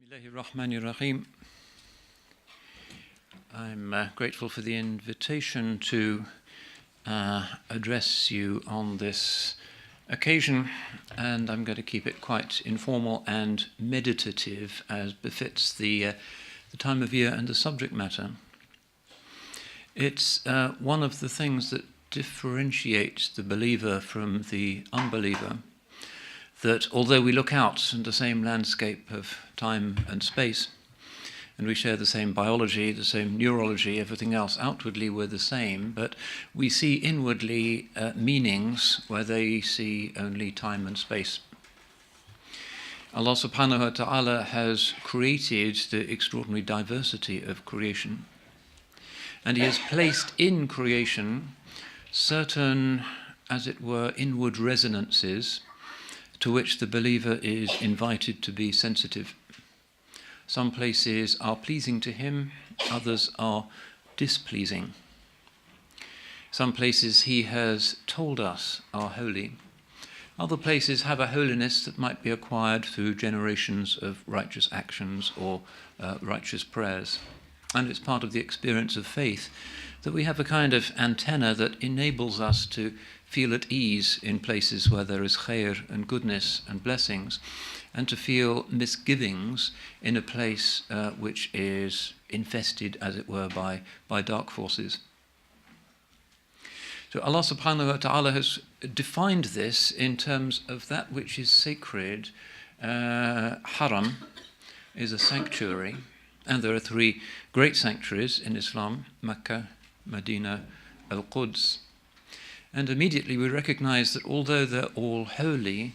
Bismillahirrahmanirrahim. I'm grateful for the invitation to address you on this occasion, and I'm going to keep it quite informal and meditative as befits the time of year and the subject matter. It's one of the things that differentiates the believer from the unbeliever, that although we look out in the same landscape of time and space, and we share the same biology, the same neurology, everything else, outwardly we're the same, but we see inwardly meanings where they see only time and space. Allah subhanahu wa ta'ala has created the extraordinary diversity of creation, and He has placed in creation certain, as it were, inward resonances to which the believer is invited to be sensitive. Some places are pleasing to him, others are displeasing. Some places He has told us are holy. Other places have a holiness that might be acquired through generations of righteous actions or righteous prayers. And it's part of the experience of faith that we have a kind of antenna that enables us to feel at ease in places where there is khair and goodness and blessings, and to feel misgivings in a place which is infested, as it were, by dark forces. So Allah subhanahu wa ta'ala has defined this in terms of that which is sacred. Haram is a sanctuary, and there are three great sanctuaries in Islam: Mecca, Medina, al-Quds. And immediately we recognize that although they're all holy,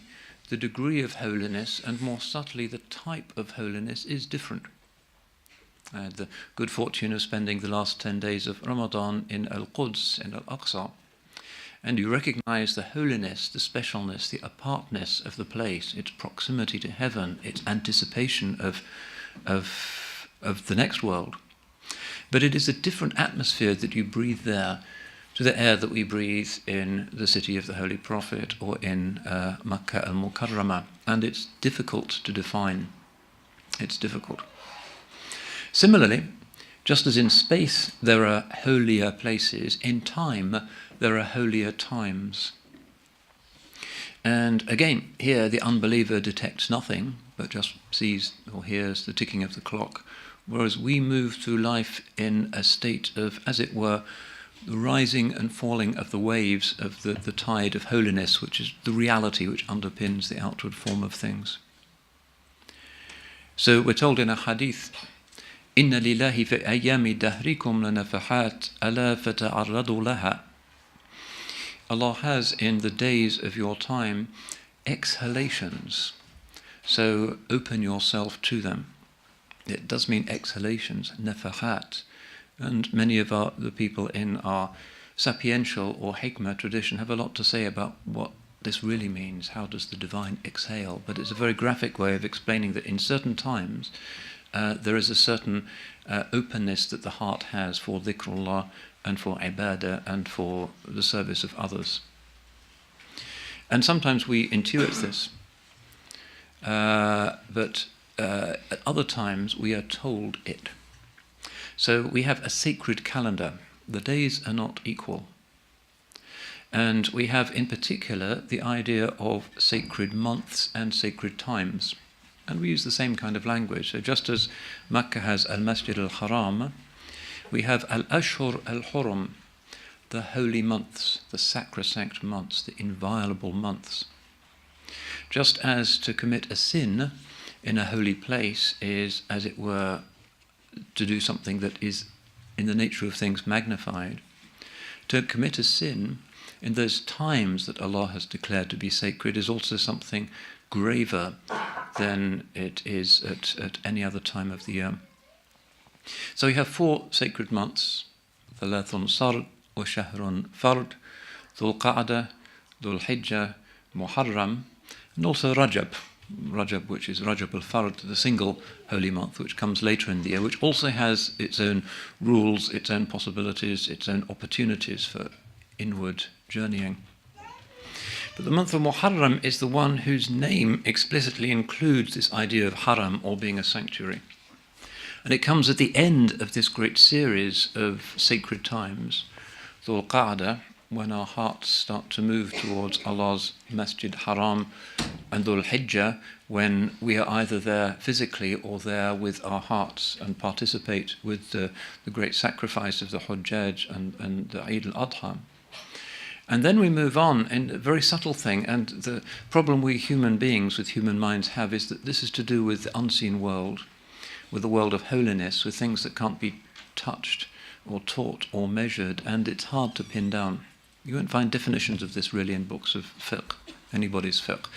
the degree of holiness, and more subtly the type of holiness, is different. I had the good fortune of spending the last 10 days of Ramadan in al-Quds, in al-Aqsa, and you recognize the holiness, the specialness, the apartness of the place, its proximity to heaven, its anticipation of the next world. But it is a different atmosphere that you breathe there to the air that we breathe in the city of the Holy Prophet or in Makkah al-Mukarramah, and it's difficult to define. It's difficult. Similarly, just as in space there are holier places, in time there are holier times. And again, here the unbeliever detects nothing, but just sees or hears the ticking of the clock, whereas we move through life in a state of, as it were, the rising and falling of the waves of the tide of holiness, which is the reality which underpins the outward form of things. So we're told in a hadith, "Inna lillahi fi ayyami dahrikum lanafahat ala fata'arradu laha." Allah has in the days of your time exhalations, so open yourself to them. It does mean exhalations, nafahat. And many of the people in our sapiential or hikmah tradition have a lot to say about what this really means. How does the divine exhale? But it's a very graphic way of explaining that in certain times there is a certain openness that the heart has for dhikrullah and for ibadah and for the service of others. And sometimes we intuit this, but at other times we are told it. So we have a sacred calendar. The days are not equal. And we have in particular the idea of sacred months and sacred times. And we use the same kind of language. So just as Makkah has al-Masjid al-Haram, we have al-Ashhur al-Hurum, the holy months, the sacrosanct months, the inviolable months. Just as to commit a sin in a holy place is, as it were, to do something that is in the nature of things magnified, to commit a sin in those times that Allah has declared to be sacred is also something graver than it is at any other time of the year. So we have 4 sacred months: Thalathun Sard wa Shahrun Fard, Dhul Qa'dah, Dhul Hijjah, Muharram, and also Rajab, which is Rajab al-Fard, the single holy month, which comes later in the year, which also has its own rules, its own possibilities, its own opportunities for inward journeying. But the month of Muharram is the one whose name explicitly includes this idea of haram, or being a sanctuary. And it comes at the end of this great series of sacred times, Dhul Qa'dah, when our hearts start to move towards Allah's Masjid Haram, and Dhul Hijjah, when we are either there physically or there with our hearts and participate with the great sacrifice of the Hujjaj and the Eid al-Adha. And then we move on, and a very subtle thing, and the problem we human beings with human minds have is that this is to do with the unseen world, with the world of holiness, with things that can't be touched or taught or measured, and it's hard to pin down. You won't find definitions of this really in books of fiqh, anybody's fiqh.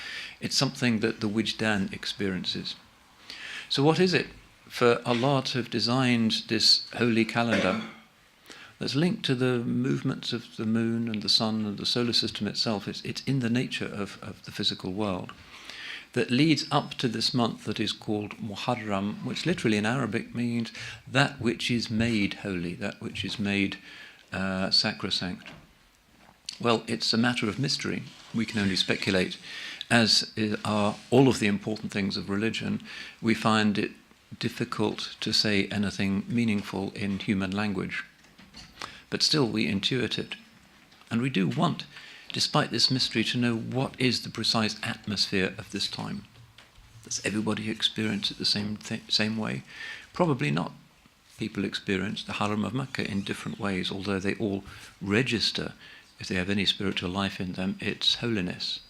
It's something that the Wijdan experiences. So what is it for Allah to have designed this holy calendar that's linked to the movements of the moon and the sun and the solar system itself? It's in the nature of the physical world, that leads up to this month that is called Muharram, which literally in Arabic means that which is made holy, that which is made sacrosanct. Well, it's a matter of mystery. We can only speculate. As are all of the important things of religion, we find it difficult to say anything meaningful in human language. But still we intuit it. And we do want, despite this mystery, to know what is the precise atmosphere of this time. Does everybody experience it the same way? Probably not. People experience the Haram of Mecca in different ways, although they all register, if they have any spiritual life in them, it's holiness.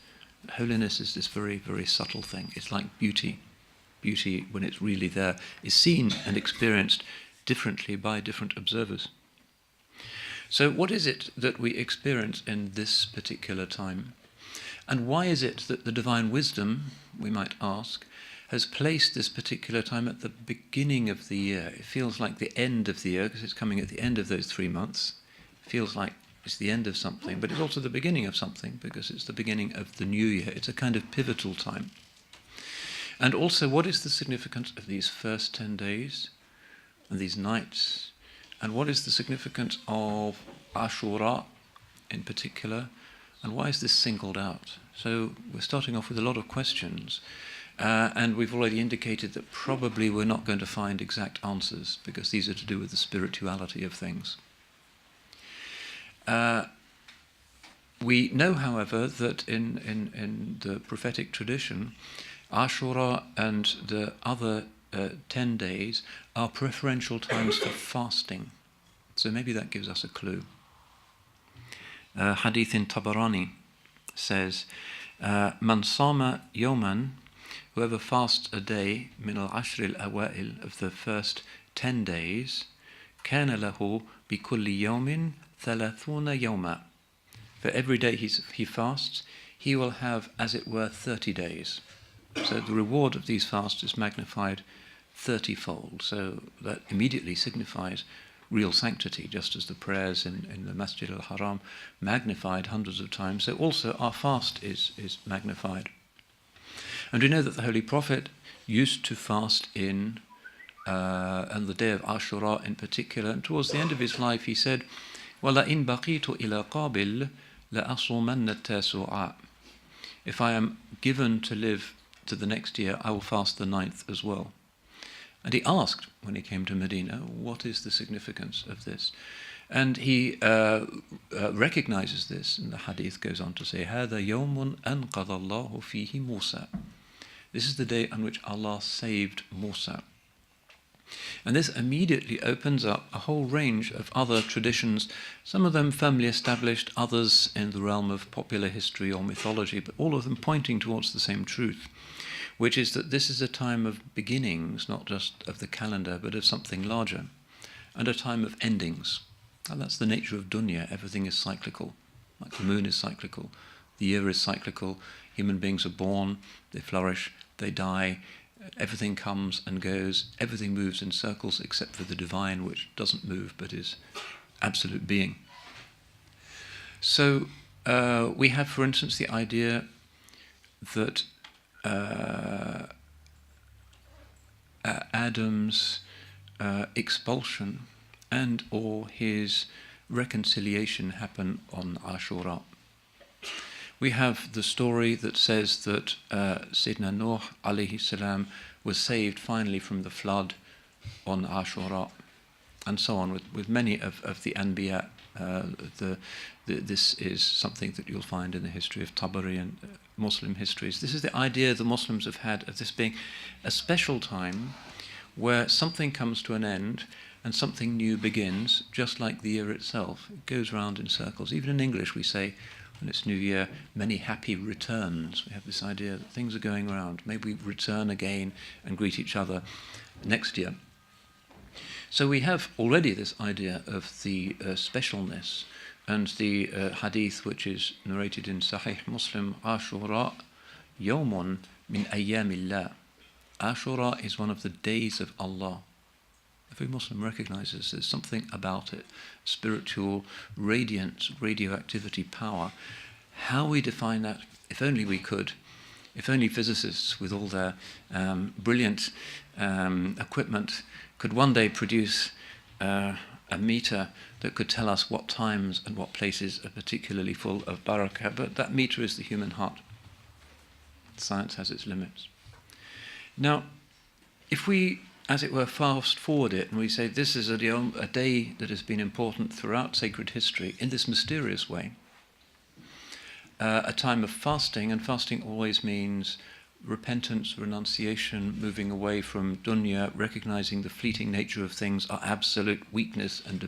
Holiness is this very, very subtle thing. It's like beauty. Beauty, when it's really there, is seen and experienced differently by different observers. So what is it that we experience in this particular time? And why is it that the divine wisdom, we might ask, has placed this particular time at the beginning of the year? It feels like the end of the year, because it's coming at the end of those 3 months. It feels like it's the end of something, but it's also the beginning of something, because it's the beginning of the new year. It's a kind of pivotal time. And also, what is the significance of these first 10 days and these nights? And what is the significance of Achoura in particular? And why is this singled out? So we're starting off with a lot of questions. And we've already indicated that probably we're not going to find exact answers, because these are to do with the spirituality of things. We know, however, that in the prophetic tradition, Achoura and the other 10 days are preferential times for fasting. So maybe that gives us a clue. Hadith in Tabarani says, Man sama yawman, whoever fasts a day, min al-ashr al-awail, of the first 10 days, kana lahu bi kulli yawmin thalathuna yawma. For every day he fasts, he will have, as it were, 30 days. So the reward of these fasts is magnified 30-fold. So that immediately signifies real sanctity, just as the prayers in the Masjid al-Haram magnified hundreds of times. So also our fast is magnified. And we know that the Holy Prophet used to fast on the day of Ashura in particular, and towards the end of his life he said, وَلَئِنْ بَقِيتُ إِلَى قَابِلٍ لَأَصُومَنَّ التَّاسُعَ. If I am given to live to the next year, I will fast the 9th as well. And he asked, when he came to Medina, what is the significance of this? And he recognizes this, and the hadith goes on to say, هَذَا يَوْمٌ أَنْقَذَ اللَّهُ فِيهِ مُوسَى. This is the day on which Allah saved Musa. And this immediately opens up a whole range of other traditions, some of them firmly established, others in the realm of popular history or mythology, but all of them pointing towards the same truth, which is that this is a time of beginnings, not just of the calendar, but of something larger, and a time of endings. And that's the nature of dunya. Everything is cyclical, like the moon is cyclical, the year is cyclical, human beings are born, they flourish, they die, everything comes and goes, everything moves in circles except for the divine, which doesn't move but is absolute being. So we have, for instance, the idea that Adam's expulsion and or his reconciliation happen on Ashura. We have the story that says that Sayyidina Nuh alayhi salam was saved finally from the flood on Achoura, and so on with many of the Anbiya. This is something that you'll find in the history of Tabari and Muslim histories. This is the idea the Muslims have had of this being a special time where something comes to an end and something new begins, just like the year itself. It goes round in circles. Even in English we say, when it's New Year, many happy returns. We have this idea that things are going around. Maybe we return again and greet each other next year. So we have already this idea of the specialness, and the hadith which is narrated in Sahih Muslim, Achoura yawmun min ayyamillah. Achoura is one of the days of Allah. Every Muslim recognizes there's something about it, spiritual radiance, radioactivity, power. How we define that, if only we could, if only physicists with all their brilliant equipment could one day produce a meter that could tell us what times and what places are particularly full of barakah, but that meter is the human heart. Science has its limits. Now, if we, as it were, fast forward it and we say this is a day that has been important throughout sacred history in this mysterious way, a time of fasting, and fasting always means repentance, renunciation, moving away from dunya, recognizing the fleeting nature of things, our absolute weakness and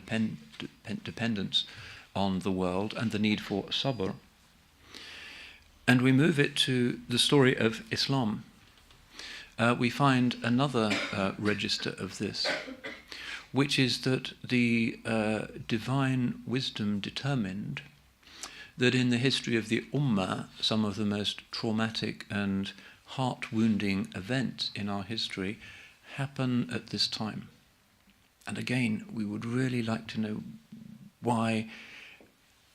dependence on the world, and the need for sabr. And we move it to the story of Islam. We find another register of this, which is that the divine wisdom determined that in the history of the Ummah, some of the most traumatic and heart-wounding events in our history happen at this time. And again, we would really like to know why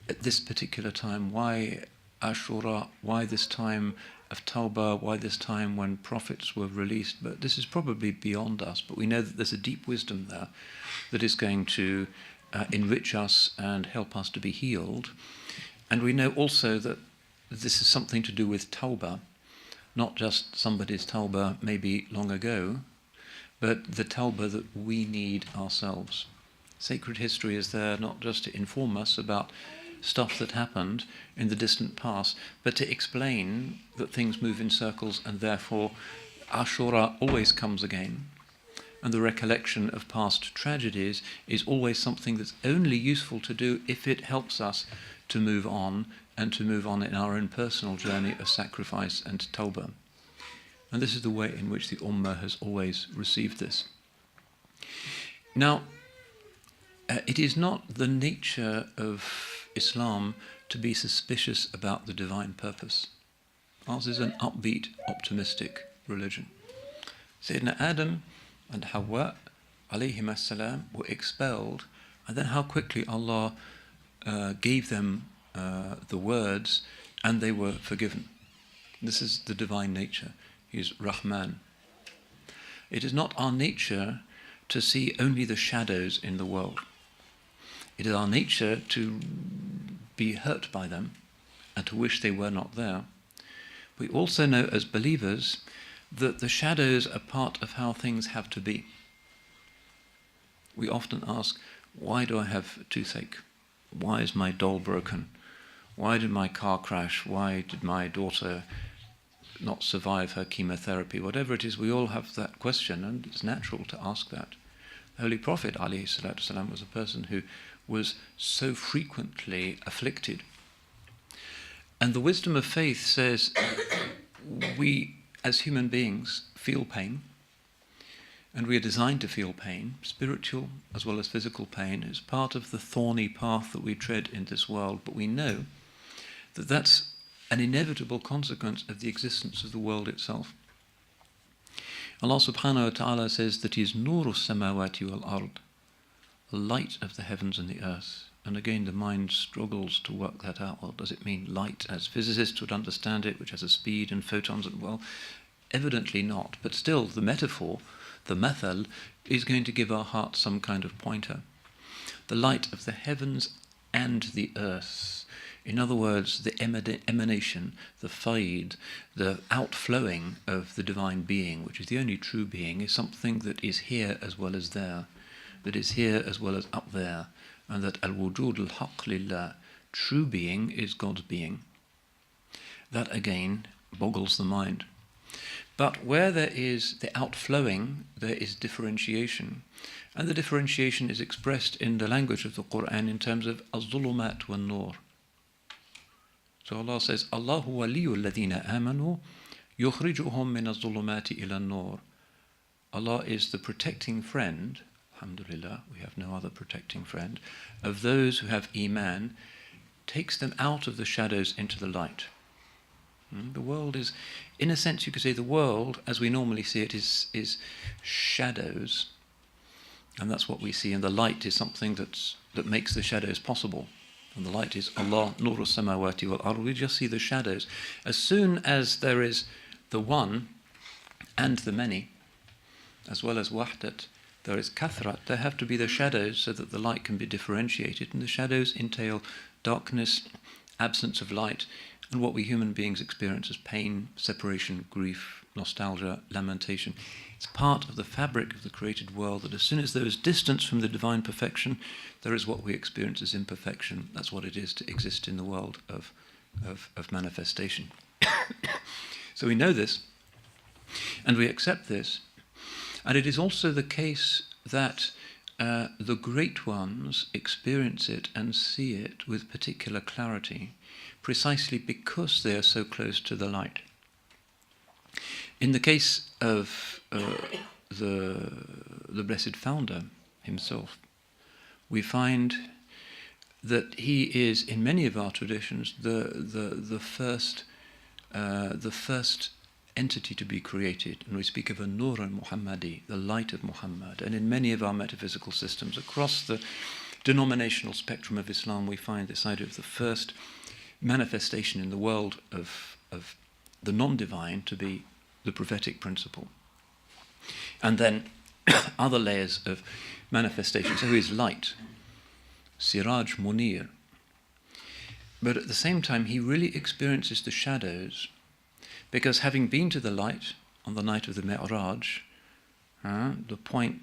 at this particular time, why Achoura, why this time of Tawbah, why this time when prophets were released. But this is probably beyond us, but we know that there's a deep wisdom there that is going to enrich us and help us to be healed. And we know also that this is something to do with Tawbah, not just somebody's Tawbah maybe long ago, but the Tawbah that we need ourselves. Sacred history is there not just to inform us about stuff that happened in the distant past, but to explain that things move in circles, and therefore Achoura always comes again. And the recollection of past tragedies is always something that's only useful to do if it helps us to move on, and to move on in our own personal journey of sacrifice and tawbah. And this is the way in which the Ummah has always received this. Now, it is not the nature of Islam to be suspicious about the divine purpose. Ours is an upbeat, optimistic religion. Sayyidina Adam and Hawa alayhim as-salam were expelled, and then how quickly Allah gave them the words, and they were forgiven. This is the divine nature. He is Rahman. It is not our nature to see only the shadows in the world. It is our nature to be hurt by them and to wish they were not there. We also know as believers that the shadows are part of how things have to be. We often ask, why do I have toothache? Why is my doll broken? Why did my car crash? Why did my daughter not survive her chemotherapy? Whatever it is, we all have that question, and it's natural to ask that. The Holy Prophet ﷺ was a person who was so frequently afflicted. And the wisdom of faith says we, as human beings, feel pain, and we are designed to feel pain, spiritual as well as physical pain. It's part of the thorny path that we tread in this world, but we know that that's an inevitable consequence of the existence of the world itself. Allah subhanahu wa ta'ala says that He is nuru samawati wal ard, the light of the heavens and the earth. And again, the mind struggles to work that out. What does it mean, light, as physicists would understand it, which has a speed and photons? And well, evidently not. But still, the metaphor, the mathal, is going to give our heart some kind of pointer. The light of the heavens and the earth. In other words, the emanation, the faid, the outflowing of the divine being, which is the only true being, is something that is here as well as there, that is here as well as up there, and that al-wujud al-haq lillah, true being is God's being. That again boggles the mind. But where there is the outflowing, there is differentiation. And the differentiation is expressed in the language of the Quran in terms of az-zulumat wan-nur. So Allah says, Allahu waliyyu alladhina amanu yukhrijuhum min az-zulumati ila an-nur. Allah is the protecting friend, alhamdulillah, we have no other protecting friend, of those who have iman, takes them out of the shadows into the light. The world is, in a sense you could say the world, as we normally see it, is shadows. And that's what we see. And the light is something that makes the shadows possible. And the light is Allah, Nuru Samawati wal Ard. We just see the shadows. As soon as there is the one and the many, as well as wahdat, there is kathrat, there have to be the shadows so that the light can be differentiated. And the shadows entail darkness, absence of light, and what we human beings experience as pain, separation, grief, nostalgia, lamentation. It's part of the fabric of the created world that as soon as there is distance from the divine perfection, there is what we experience as imperfection. That's what it is to exist in the world of manifestation. So we know this, and we accept this. And it is also the case that the great ones experience it and see it with particular clarity, precisely because they are so close to the light. In the case of the Blessed Founder himself, we find that he is, in many of our traditions, the first entity to be created. And we speak of a Nur al-Muhammadi, the light of Muhammad. And in many of our metaphysical systems, across the denominational spectrum of Islam, we find this idea of the first manifestation in the world of the non-divine to be the prophetic principle. And then other layers of manifestation. So he is light, Siraj Munir. But at the same time, he really experiences the shadows, because having been to the light on the night of the Mi'raj, the point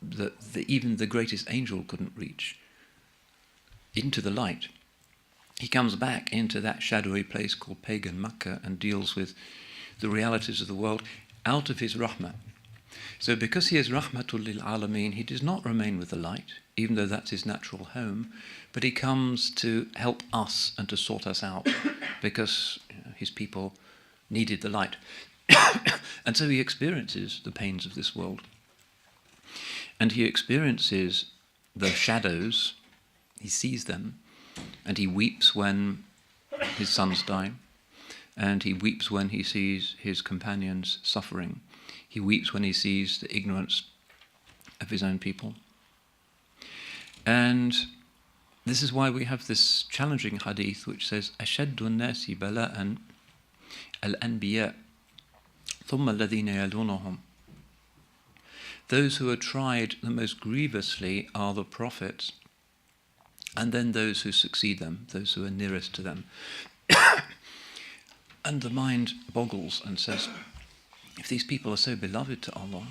that even the greatest angel couldn't reach, into the light, he comes back into that shadowy place called pagan Makkah and deals with the realities of the world out of his rahmah. So because he is rahmatul lil alameen, he does not remain with the light, even though that's his natural home, but he comes to help us and to sort us out, because his people needed the light. And so he experiences the pains of this world. And he experiences the shadows, he sees them, and he weeps when his sons die, and he weeps when he sees his companions suffering. He weeps when he sees the ignorance of his own people. And this is why we have this challenging hadith which says, أَشَدُّ النَّاسِ بَلَاءً الْأَنْبِيَاء ثُمَّ الَّذِينَ يَلُونَهُمْ. Those who are tried the most grievously are the prophets, and then those who succeed them, those who are nearest to them. And the mind boggles and says, if these people are so beloved to Allah,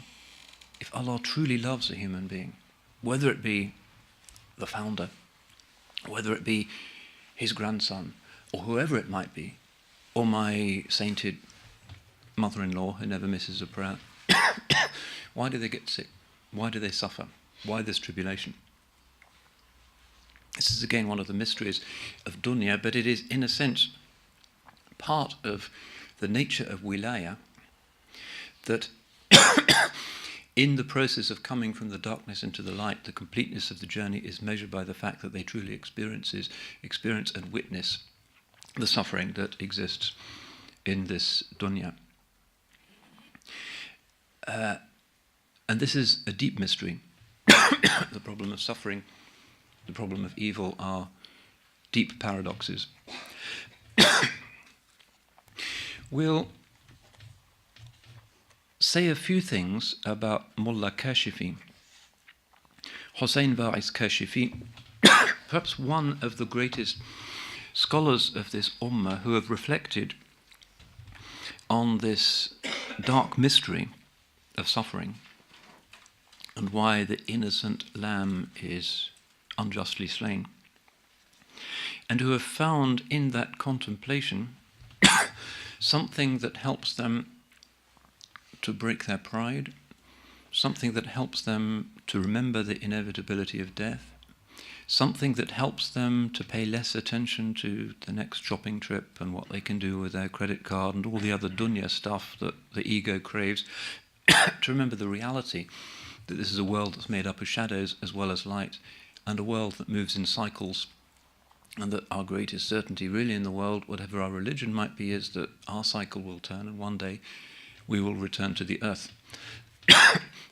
if Allah truly loves a human being, whether it be the founder, whether it be his grandson, or whoever it might be, or my sainted mother-in-law who never misses a prayer, why do they get sick? Why do they suffer? Why this tribulation? This is again one of the mysteries of dunya, but it is in a sense part of the nature of wilaya, that in the process of coming from the darkness into the light, the completeness of the journey is measured by the fact that they truly experience and witness the suffering that exists in this dunya. And this is a deep mystery. The problem of suffering, the problem of evil are deep paradoxes. We'll say a few things about Mullah Kashifi, Hossein Varis Kashifi, perhaps one of the greatest scholars of this ummah who have reflected on this dark mystery of suffering and why the innocent lamb is unjustly slain, and who have found in that contemplation something that helps them to break their pride, something that helps them to remember the inevitability of death, something that helps them to pay less attention to the next shopping trip and what they can do with their credit card and all the other dunya stuff that the ego craves, to remember the reality that this is a world that's made up of shadows as well as light, and a world that moves in cycles, and that our greatest certainty really in the world, whatever our religion might be, is that our cycle will turn and one day we will return to the earth.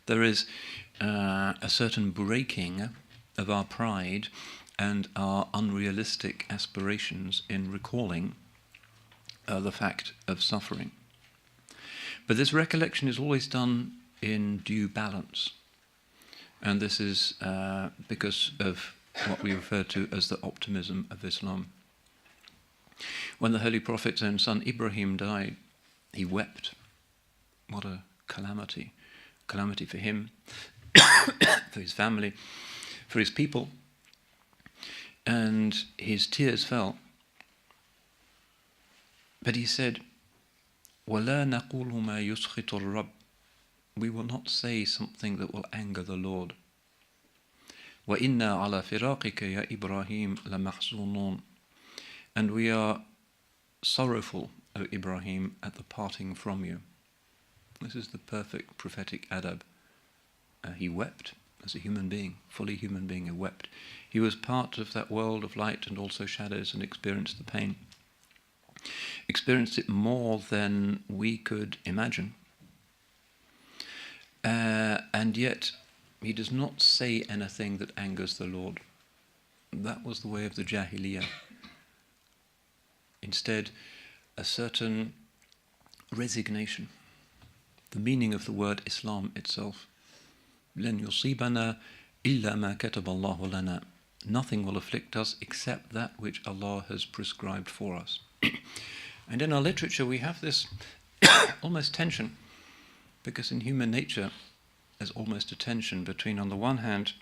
There is a certain breaking of our pride and our unrealistic aspirations in recalling the fact of suffering. But this recollection is always done in due balance, and this is because of what we refer to as the optimism of Islam. When the Holy Prophet's own son Ibrahim died, he wept. What a calamity. Calamity for him, for his family, for his people. And his tears fell. But he said, وَلَا نَقُولُ مَا يُسْخِطُ الرَّبِّ. We will not say something that will anger the Lord. وَإِنَّا عَلَى فِرَاقِكَ يَا إِبْرَاهِيمُ لَمَحْزُونُونَ. And we are sorrowful, O Ibrahim, at the parting from you. This is the perfect prophetic adab. He wept as a human being, fully human being, he wept. He was part of that world of light and also shadows and experienced the pain. Experienced it more than we could imagine. And yet, he does not say anything that angers the Lord. That was the way of the Jahiliyyah. Instead, a certain resignation. The meaning of the word Islam itself. لَنْ يُصِيبَنَا إِلَّا مَا كَتَبَ اللَّهُ لَنَا. Nothing will afflict us except that which Allah has prescribed for us. And in our literature we have this almost tension, because in human nature there's almost a tension between, on the one hand,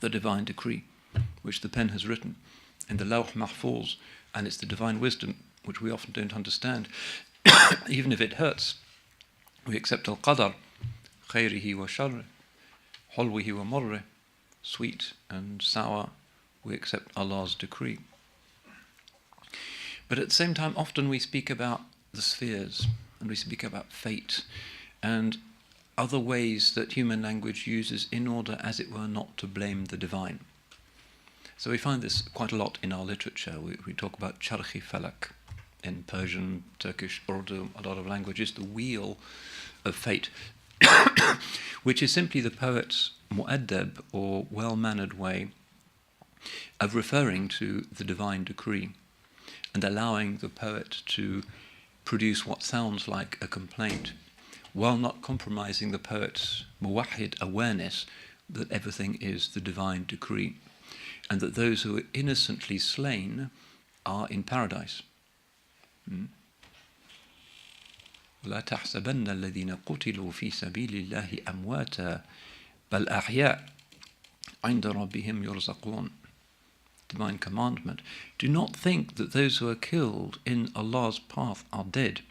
the divine decree, which the pen has written in the Lawh Mahfuz, and it's the divine wisdom, which we often don't understand. Even if it hurts, we accept al-qadar, khayrihi wa sharri, hulwihi wa murri, sweet and sour, we accept Allah's decree. But at the same time, often we speak about the spheres, and we speak about fate, and other ways that human language uses in order, as it were, not to blame the divine. So we find this quite a lot in our literature. We talk about charkhi falak in Persian, Turkish, Urdu, a lot of languages, the wheel of fate, which is simply the poet's mu'addab, or well-mannered way of referring to the divine decree and allowing the poet to produce what sounds like a complaint, while not compromising the poet's muwahhid awareness that everything is the divine decree, and that those who are innocently slain are in paradise. وَلَا تَحْسَبَنَّ الَّذِينَ قُتِلُوا فِي سَبِيلِ اللَّهِ أَمْوَاتًا بَلْ أَحْيَاءٌ عِنْدَ رَبِّهِمْ يُرْزَقُونَ. Divine commandment. Do not think that those who are killed in Allah's path are dead.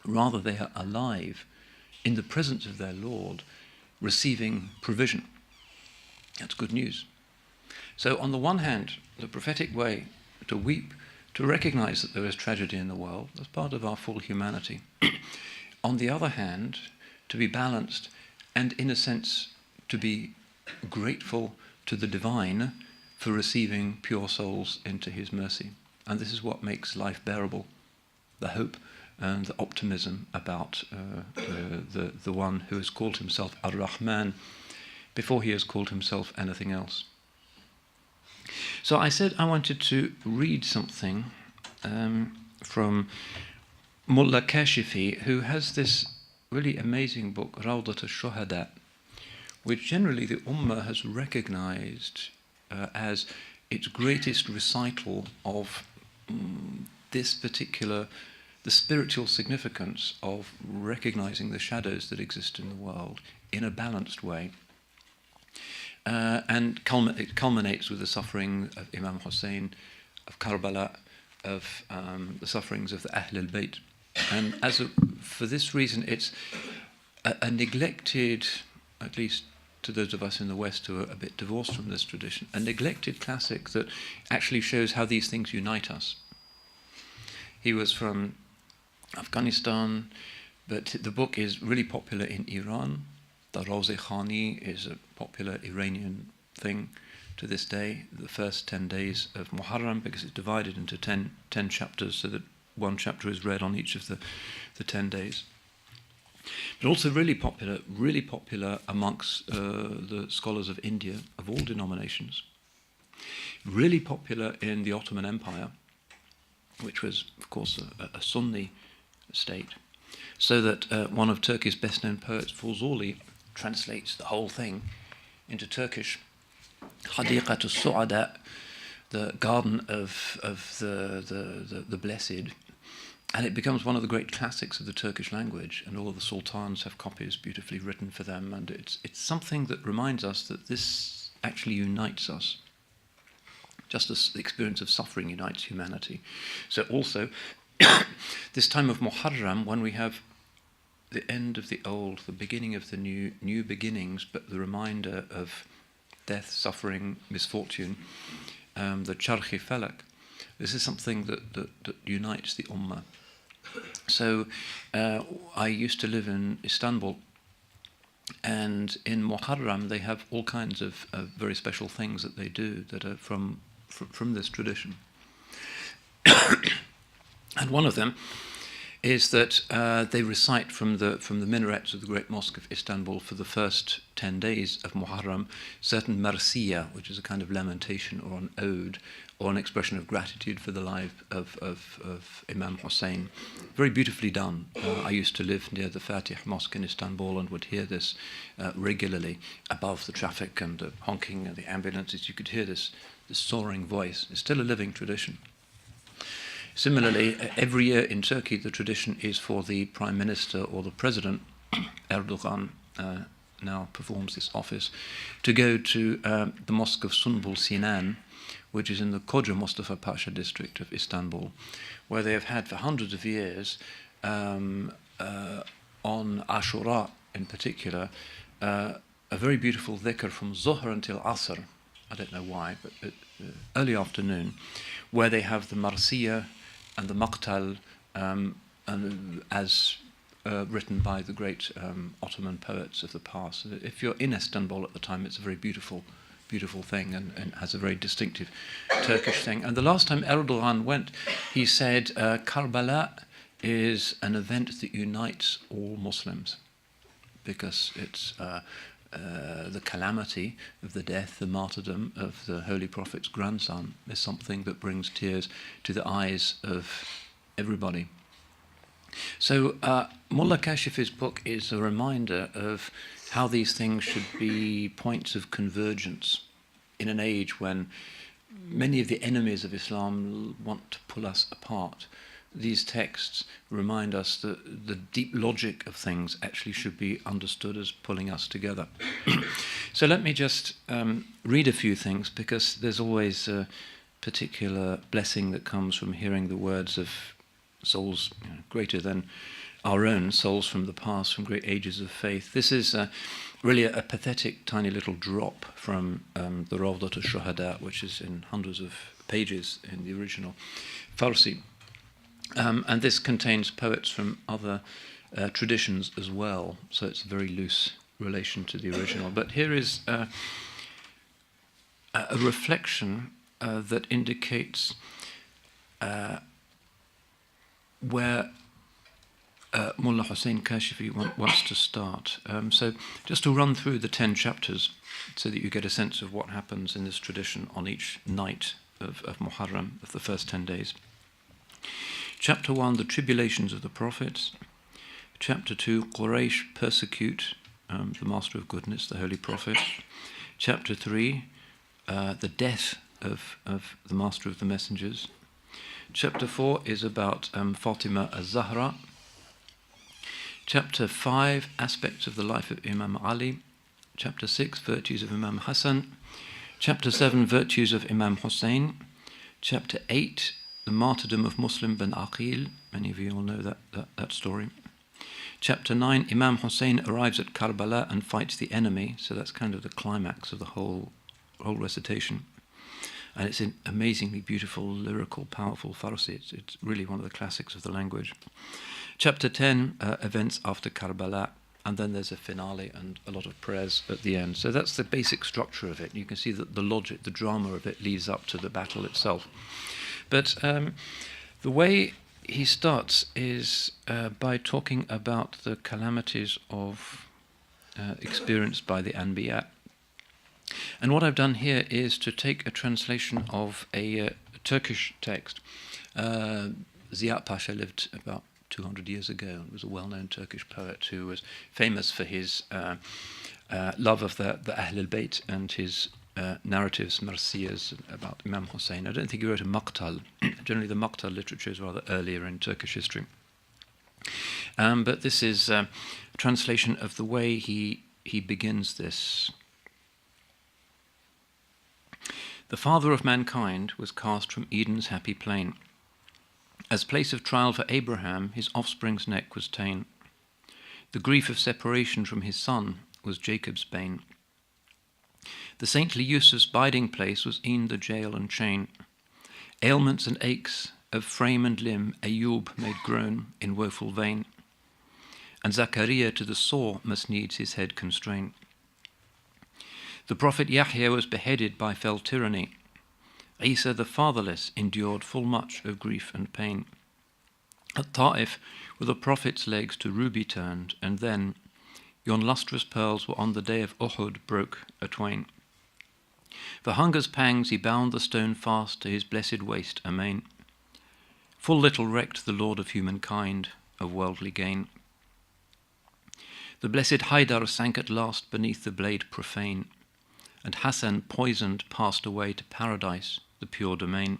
Rather, they are alive in the presence of their Lord, receiving provision. That's good news. So on the one hand, the prophetic way to weep, to recognize that there is tragedy in the world, that's part of our full humanity. On the other hand, to be balanced and, in a sense, to be grateful to the divine for receiving pure souls into his mercy. And this is what makes life bearable, the hope and the optimism about the one who has called himself Ar-Rahman before he has called himself anything else. So I said I wanted to read something from Mullah Kashifi, who has this really amazing book, Rawdat al-Shuhada, which generally the Ummah has recognized as its greatest recital of this particular, the spiritual significance of recognizing the shadows that exist in the world in a balanced way. And it culminates with the suffering of Imam Hussein, of Karbala, of the sufferings of the Ahl al-Bayt. And for this reason, it's a neglected, at least to those of us in the West who are a bit divorced from this tradition, a neglected classic that actually shows how these things unite us. He was from Afghanistan, but the book is really popular in Iran. The Rawze Khani is a popular Iranian thing to this day, the first 10 days of Muharram, because it's divided into 10 chapters, so that one chapter is read on each of the 10 days. But also really popular amongst the scholars of India, of all denominations. Really popular in the Ottoman Empire, which was, of course, a Sunni state. So that one of Turkey's best-known poets, Fuzuli, translates the whole thing into Turkish. Hadiqat al-Su'ada, the garden of the blessed. And it becomes one of the great classics of the Turkish language, and all of the sultans have copies beautifully written for them, and it's something that reminds us that this actually unites us, just as the experience of suffering unites humanity. So also, this time of Muharram, when we have the end of the old, the beginning of the new beginnings, but the reminder of death, suffering, misfortune, the Charkhi Falak, this is something that unites the Ummah. So I used to live in Istanbul, and in Muharram they have all kinds of very special things that they do that are from this tradition. And one of them is that they recite from the minarets of the Great Mosque of Istanbul for the first 10 days of Muharram certain marsiya, which is a kind of lamentation or an ode or an expression of gratitude for the life of Imam Hussein. Very beautifully done. I used to live near the Fatih Mosque in Istanbul and would hear this regularly above the traffic and the honking and the ambulances. You could hear this soaring voice. It's still a living tradition. Similarly, every year in Turkey, the tradition is for the Prime Minister or the President, Erdogan now performs this office, to go to the Mosque of Sunbul Sinan, which is in the Koca Mustafa Pasha district of Istanbul, where they have had for hundreds of years, on Achoura in particular, a very beautiful dhikr from Zuhr until Asr, I don't know why, but early afternoon, where they have the marsiya and the maqtal as written by the great Ottoman poets of the past. If you're in Istanbul at the time, it's a very beautiful thing and has a very distinctive Turkish thing. And the last time Erdogan went, he said, Karbala is an event that unites all Muslims, because it's the calamity of the death, the martyrdom of the Holy Prophet's grandson is something that brings tears to the eyes of everybody. So Mullah Kashifi's book is a reminder of how these things should be points of convergence in an age when many of the enemies of Islam want to pull us apart. These texts remind us that the deep logic of things actually should be understood as pulling us together. So let me just read a few things, because there's always a particular blessing that comes from hearing the words of souls greater than our own, souls from the past, from great ages of faith. This is really a pathetic tiny little drop from the Rawdat al-Shuhada, which is in hundreds of pages in the original Farsi. And this contains poets from other traditions as well, so it's a very loose relation to the original. But here is a reflection that indicates where Mullah Hussein Kashifi wants to start. So just to run through the 10 chapters so that you get a sense of what happens in this tradition on each night of Muharram, of the first 10 days. Chapter 1, the tribulations of the prophets. Chapter 2, Quraysh persecute the Master of Goodness, the Holy Prophet. Chapter 3, the death of the Master of the Messengers. Chapter 4 is about Fatima az-Zahra. Chapter 5, aspects of the life of Imam Ali. Chapter 6, virtues of Imam Hassan. Chapter 7, virtues of Imam Hussein. Chapter 8, the martyrdom of Muslim bin Aqil. Many of you all know that story. Chapter 9, Imam Hussein arrives at Karbala and fights the enemy. So that's kind of the climax of the whole recitation. And it's an amazingly beautiful, lyrical, powerful Farsi. It's really one of the classics of the language. Chapter 10, events after Karbala. And then there's a finale and a lot of prayers at the end. So that's the basic structure of it. You can see that the logic, the drama of it leads up to the battle itself. But the way he starts is by talking about the calamities of experienced by the Anbiya. And what I've done here is to take a translation of a Turkish text. Ziya Pasha lived about 200 years ago. He was a well-known Turkish poet who was famous for his love of the Ahl al-Bayt and his narratives, marsiyas about Imam Hussein. I don't think he wrote a maqtal. Generally the maqtal literature is rather earlier in Turkish history. But this is a translation of the way he begins this. The father of mankind was cast from Eden's happy plain. As place of trial for Abraham, his offspring's neck was ta'en. The grief of separation from his son was Jacob's bane. The saintly Yusuf's biding place was e'en the jail and chain. Ailments and aches of frame and limb Ayub made groan in woeful vein. And Zachariah to the sore must needs his head constrain. The prophet Yahya was beheaded by fell tyranny. Isa the fatherless endured full much of grief and pain. At Ta'if were the prophet's legs to ruby turned, and then yon lustrous pearls were on the day of Uhud broke atwain. For hunger's pangs he bound the stone fast to his blessed waist amain. Full little recked the Lord of humankind of worldly gain. The blessed Haidar sank at last beneath the blade profane, and Hassan poisoned passed away to paradise, the pure domain.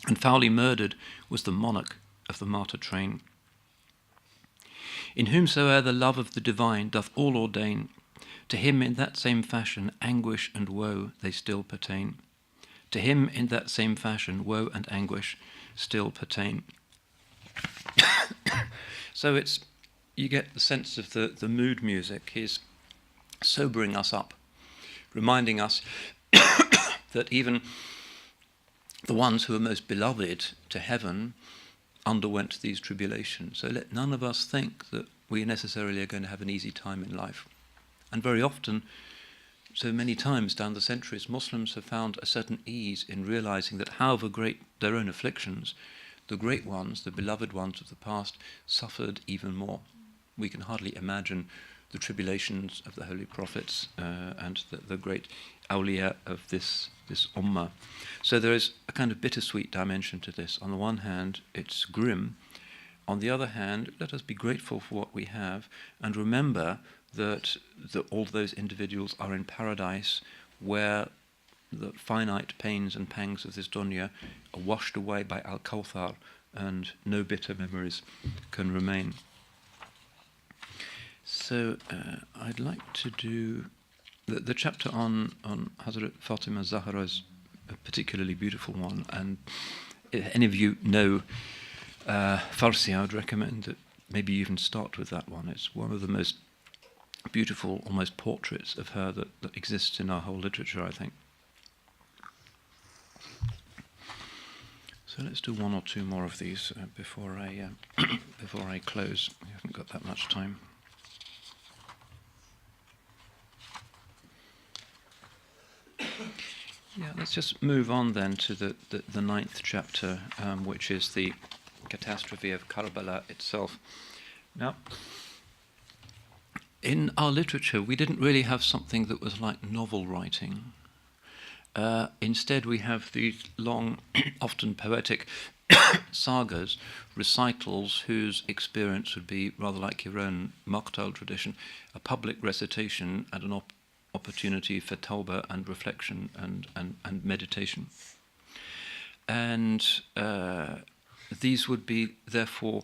And foully murdered was the monarch of the martyr train. In whomsoe'er the love of the divine doth all ordain, to him in that same fashion anguish and woe they still pertain. To him in that same fashion woe and anguish still pertain. So you get the sense of the mood music. He's sobering us up, reminding us that even the ones who are most beloved to heaven underwent these tribulations. So let none of us think that we necessarily are going to have an easy time in life. And very often, so many times down the centuries, Muslims have found a certain ease in realizing that however great their own afflictions, the great ones, the beloved ones of the past, suffered even more. We can hardly imagine the tribulations of the holy prophets and the great awliya of this ummah. So there is a kind of bittersweet dimension to this. On the one hand, it's grim. On the other hand, let us be grateful for what we have and remember that all those individuals are in paradise where the finite pains and pangs of this dunya are washed away by al-Kawthar and no bitter memories can remain. So I'd like to do the chapter on Hazrat Fatima Zahra is a particularly beautiful one, and if any of you know Farsi, I would recommend that maybe you even start with that one. It's one of the most beautiful, almost portraits of her that exists in our whole literature, I think. So let's do one or two more of these before I close. We haven't got that much time. Yeah, let's just move on then to the ninth chapter, which is the catastrophe of Karbala itself. Now, in our literature, we didn't really have something that was like novel writing. Instead, we have these long, often poetic sagas, recitals whose experience would be rather like your own Maqtal tradition, a public recitation at an opportunity for tawbah and reflection and meditation. And these would be, therefore,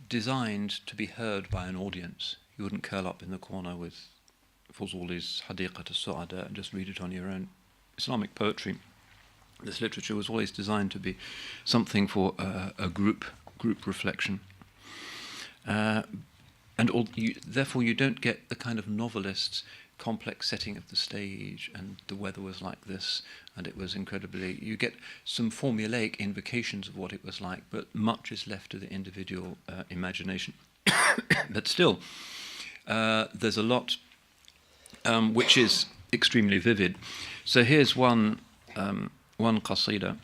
designed to be heard by an audience. You wouldn't curl up in the corner with Fuzuli's Hadiqat al-Su'ada and just read it on your own. Islamic poetry, this literature was always designed to be something for a group reflection. Therefore you don't get the kind of novelist's complex setting of the stage, and the weather was like this, and it was incredibly... You get some formulaic invocations of what it was like, but much is left to the individual imagination. But still, there's a lot which is extremely vivid. So here's one qasida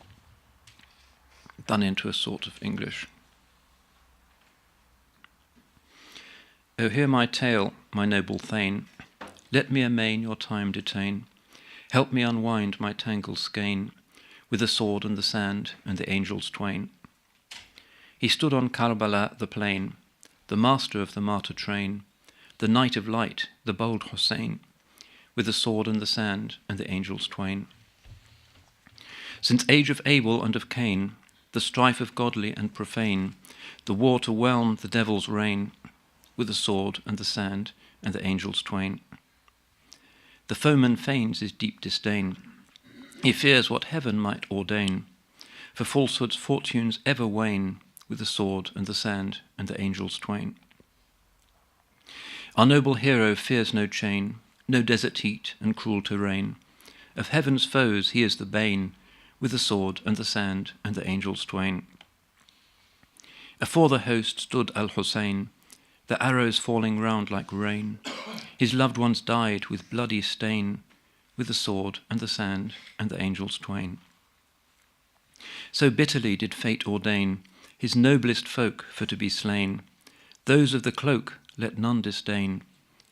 done into a sort of English. O hear my tale, my noble thane, let me amain your time detain, help me unwind my tangled skein, with the sword and the sand and the angels twain. He stood on Karbala the plain, the master of the martyr train, the knight of light, the bold Hussein, with the sword and the sand and the angels twain. Since age of Abel and of Cain, the strife of godly and profane, the war to whelm the devil's reign, with the sword and the sand and the angels twain. The foeman feigns his deep disdain, he fears what heaven might ordain, for falsehood's fortunes ever wane, with the sword and the sand and the angels twain. Our noble hero fears no chain, no desert heat and cruel terrain, of heaven's foes he is the bane, with the sword and the sand and the angels twain. Afore the host stood al-Hussein, the arrows falling round like rain, his loved ones died with bloody stain, with the sword and the sand and the angels twain. So bitterly did fate ordain his noblest folk for to be slain, those of the cloak let none disdain,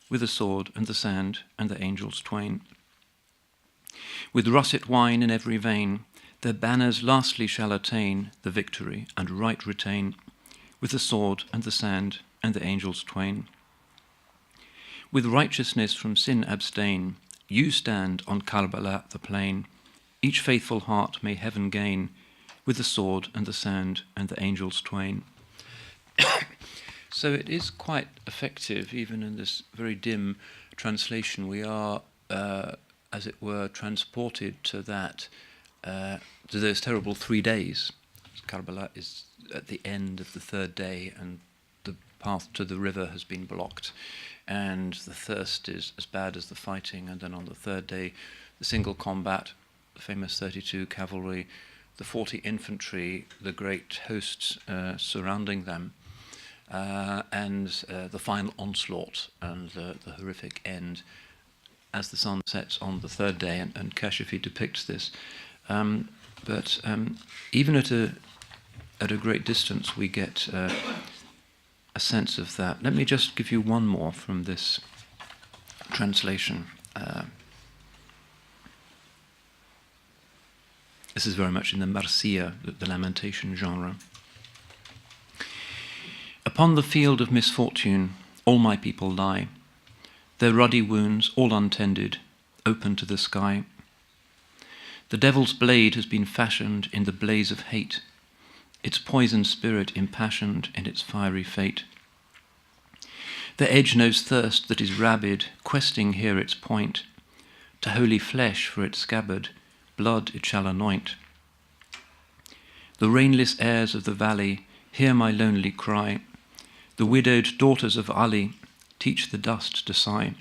with the sword and the sand and the angels twain. With russet wine in every vein, their banners lastly shall attain the victory and right retain, with the sword and the sand and the angels twain. With righteousness from sin abstain, you stand on Karbala the plain, each faithful heart may heaven gain, with the sword and the sand and the angels twain. So it is quite effective, even in this very dim translation. We are, as it were, transported to those terrible 3 days. Karbala is at the end of the third day, and the path to the river has been blocked, and the thirst is as bad as the fighting. And then on the third day, the single combat, the famous 32 cavalry, the 40 infantry, the great hosts surrounding them, and the final onslaught and the horrific end as the sun sets on the third day. And Kashifi depicts this. But even at a great distance, we get a sense of that. Let me just give you one more from this translation. This is very much in the Marsiya, the lamentation genre. Upon the field of misfortune, all my people lie, their ruddy wounds, all untended, open to the sky. The devil's blade has been fashioned in the blaze of hate, its poison spirit impassioned in its fiery fate. The edge knows thirst that is rabid, questing here its point, to holy flesh for its scabbard, blood it shall anoint. The rainless airs of the valley hear my lonely cry, the widowed daughters of Ali teach the dust to sigh.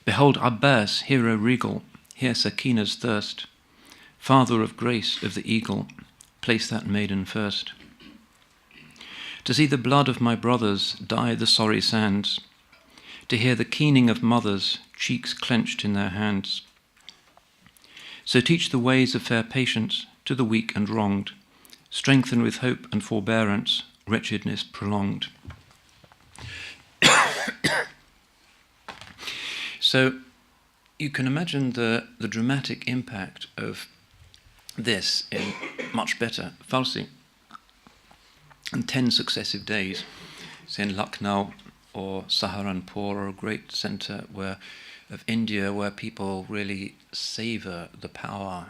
Behold Abbas, hero regal, hear Sakina's thirst, father of grace of the eagle, place that maiden first. To see the blood of my brothers dye the sorry sands, to hear the keening of mothers, cheeks clenched in their hands. So teach the ways of fair patience to the weak and wronged, strengthen with hope and forbearance wretchedness prolonged. So you can imagine the dramatic impact of this in much better Farsi. And 10 successive days, say in Lucknow or Saharanpur, or a great centre where of India, where people really savor the power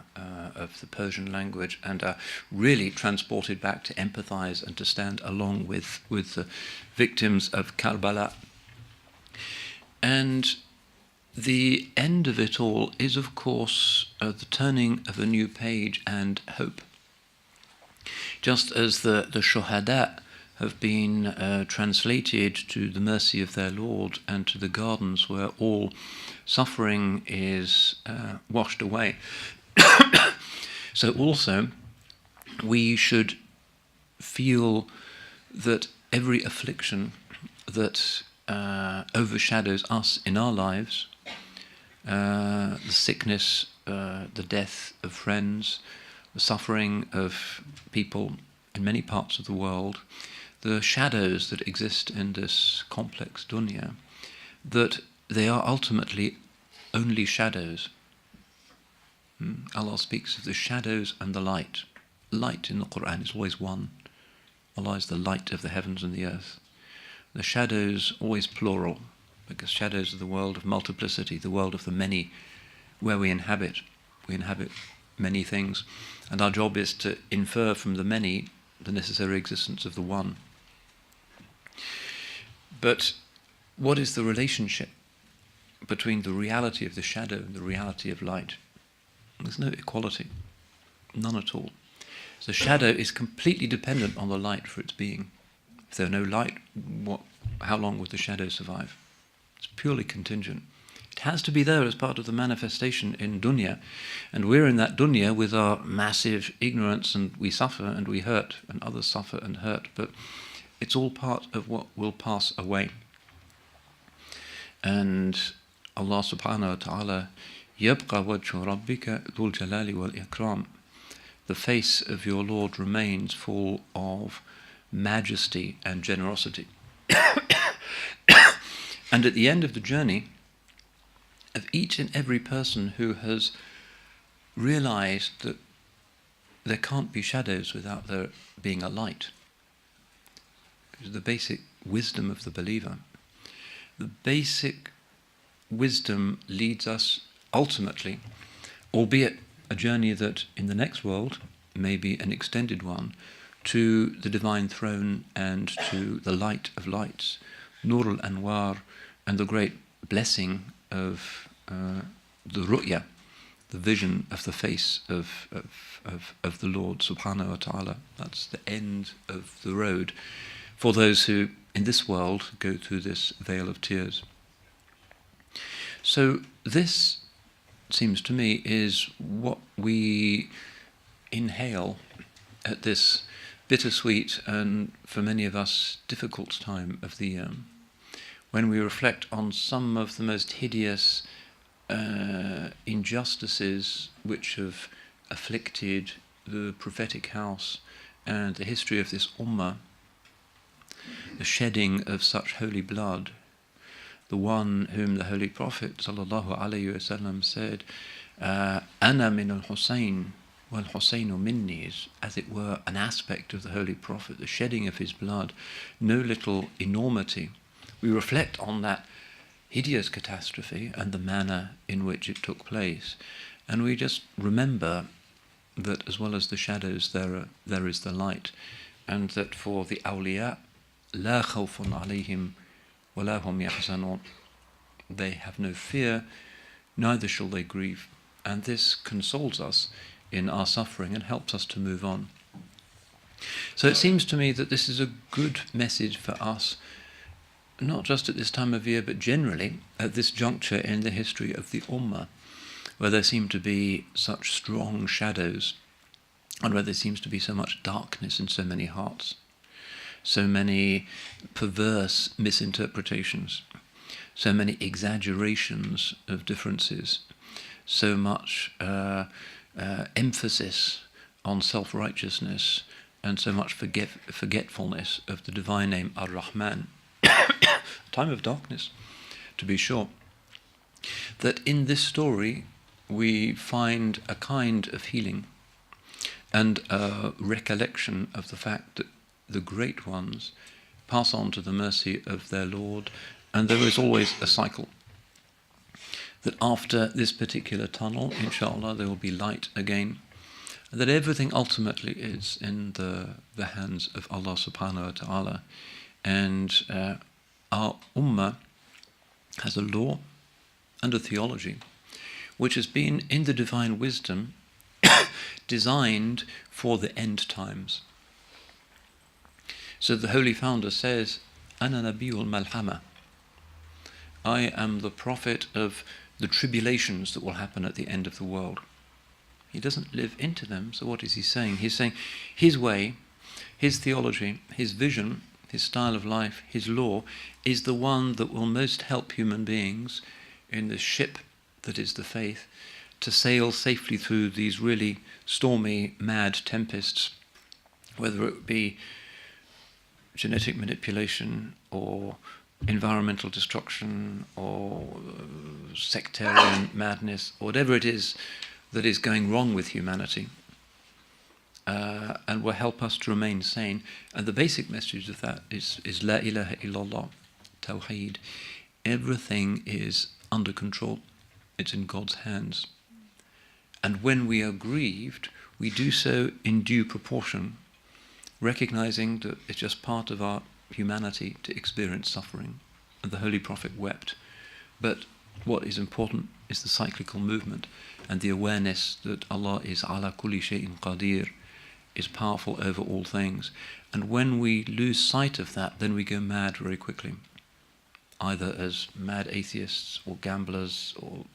of the Persian language and are really transported back to empathize and to stand along with the victims of Karbala. And the end of it all is, of course, the turning of a new page and hope. Just as the Shuhada have been translated to the mercy of their Lord and to the gardens where all suffering is washed away. So also, we should feel that every affliction that overshadows us in our lives, the sickness, the death of friends, the suffering of people in many parts of the world, the shadows that exist in this complex dunya, that they are ultimately only shadows. Allah speaks of the shadows and the light. Light in the Quran is always one. Allah is the light of the heavens and the earth. The shadows always plural, because shadows are the world of multiplicity, the world of the many, where we inhabit. We inhabit many things, and our job is to infer from the many the necessary existence of the one. But what is the relationship between the reality of the shadow and the reality of light? There's no equality, none at all. The shadow is completely dependent on the light for its being. If there were no light, how long would the shadow survive? It's purely contingent. It has to be there as part of the manifestation in dunya, and we're in that dunya with our massive ignorance, and we suffer and we hurt, and others suffer and hurt, but it's all part of what will pass away. And Allah subhanahu wa ta'ala, يَبْقَى وَجْهُ رَبِّكَ ذُو الْجَلَالِ وَالْإِكْرَامِ. The face of your Lord remains full of majesty and generosity. And at the end of the journey, of each and every person who has realized that there can't be shadows without there being a light, the basic wisdom of the believer. The basic wisdom leads us ultimately, albeit a journey that in the next world may be an extended one, to the divine throne and to the light of lights, Nur al-Anwar, and the great blessing of the ru'ya, the vision of the face of the Lord subhanahu wa ta'ala. That's the end of the road for those who in this world go through this vale of tears. So this, seems to me, is what we inhale at this bittersweet and, for many of us, difficult time of the year, when we reflect on some of the most hideous injustices which have afflicted the prophetic house and the history of this ummah, the shedding of such holy blood, the one whom the Holy Prophet ﷺ said, "Ana min al-Husayn, wal-Husaynu minni," is, as it were, an aspect of the Holy Prophet, the shedding of his blood, no little enormity. We reflect on that hideous catastrophe and the manner in which it took place, and we just remember that as well as the shadows there is the light, and that for the awliya, لا خوف عليهم ولا هم يحزنون, they have no fear, neither shall they grieve. And this consoles us in our suffering and helps us to move on. So it seems to me that this is a good message for us, not just at this time of year, but generally at this juncture in the history of the Ummah, where there seem to be such strong shadows, and where there seems to be so much darkness in so many hearts, so many perverse misinterpretations, so many exaggerations of differences, so much emphasis on self-righteousness, and so much forgetfulness of the divine name Ar-Rahman. Time of darkness, to be sure. That in this story we find a kind of healing and a recollection of the fact that the great ones pass on to the mercy of their Lord, and there is always a cycle. that after this particular tunnel, inshallah, there will be light again, and that everything ultimately is in the hands of Allah subhanahu wa ta'ala. And our ummah has a law and a theology which has been, in the divine wisdom, designed for the end times. So the Holy Founder says, Ana Nabiyul Malhama. I am the prophet of the tribulations that will happen at the end of the world. He doesn't live into them, so what is he saying? He's saying his way, his theology, his vision, his style of life, his law, is the one that will most help human beings in the ship that is the faith to sail safely through these really stormy, mad tempests, whether it be genetic manipulation or environmental destruction or sectarian madness, or whatever it is that is going wrong with humanity, and will help us to remain sane. And the basic message of that is La ilaha illallah, Tawheed. Everything is under control. It's in God's hands. And when we are grieved, we do so in due proportion, recognizing that it's just part of our humanity to experience suffering. And the Holy Prophet wept. But what is important is the cyclical movement and the awareness that Allah is ala kulli shay'in qadir, is powerful over all things. And when we lose sight of that, then we go mad very quickly, either as mad atheists or gamblers or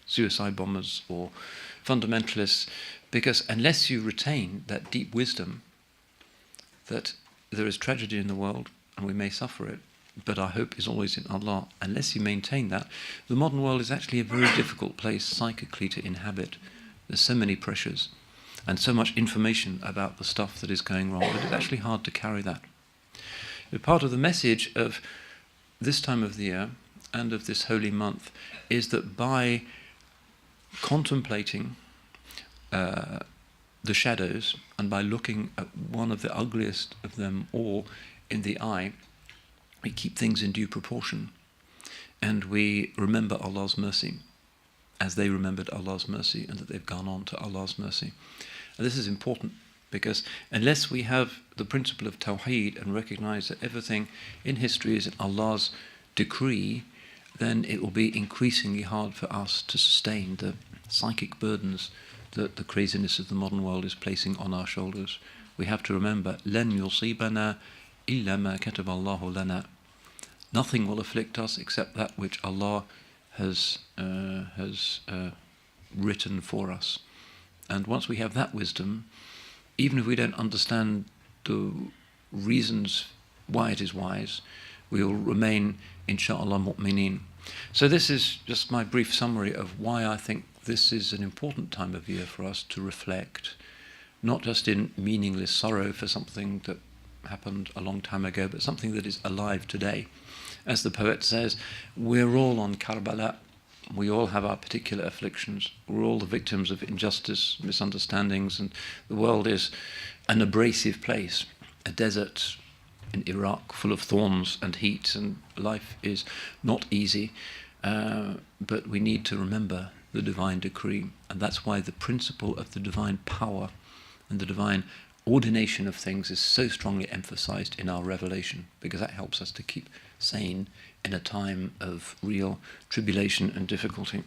suicide bombers or fundamentalists, because unless you retain that deep wisdom that there is tragedy in the world and we may suffer it, but our hope is always in Allah, unless you maintain that, the modern world is actually a very difficult place psychically to inhabit. There's so many pressures and so much information about the stuff that is going wrong that it's actually hard to carry that. But part of the message of this time of the year and of this holy month is that by contemplating the shadows and by looking at one of the ugliest of them all in the eye, we keep things in due proportion and we remember Allah's mercy as they remembered Allah's mercy and that they've gone on to Allah's mercy. And this is important because unless we have the principle of Tawheed and recognize that everything in history is in Allah's decree, then it will be increasingly hard for us to sustain the psychic burdens that the craziness of the modern world is placing on our shoulders. We have to remember, لَن يُصِيبَنَا إِلَّا مَا كَتَبَ اللَّهُ لَنَا. Nothing will afflict us except that which Allah has written for us. And once we have that wisdom, even if we don't understand the reasons why it is wise, we will remain, inshaAllah, mu'mineen. So this is just my brief summary of why I think this is an important time of year for us to reflect, not just in meaningless sorrow for something that happened a long time ago, but something that is alive today. As the poet says, we're all on Karbala. We all have our particular afflictions. We're all the victims of injustice, misunderstandings, and the world is an abrasive place, a desert in Iraq full of thorns and heat, and life is not easy, but we need to remember the divine decree, and that's why the principle of the divine power and the divine ordination of things is so strongly emphasized in our revelation, because that helps us to keep sane in a time of real tribulation and difficulty.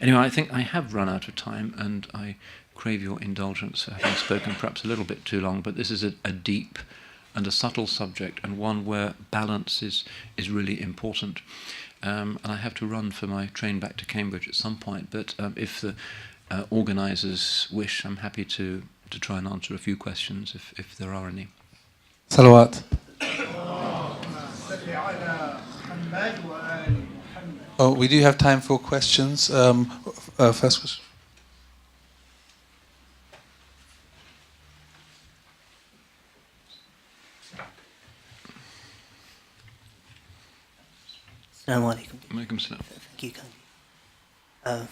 Anyway, I think I have run out of time, and I crave your indulgence for having spoken perhaps a little bit too long, but this is a deep and a subtle subject, and one where balance is really important. And I have to run for my train back to Cambridge at some point, but if the organisers wish, I'm happy to try and answer a few questions if there are any. Salawat. Oh, we do have time for questions. First question. Assalamu alaikum. Alaikum salam. Thank you kindly.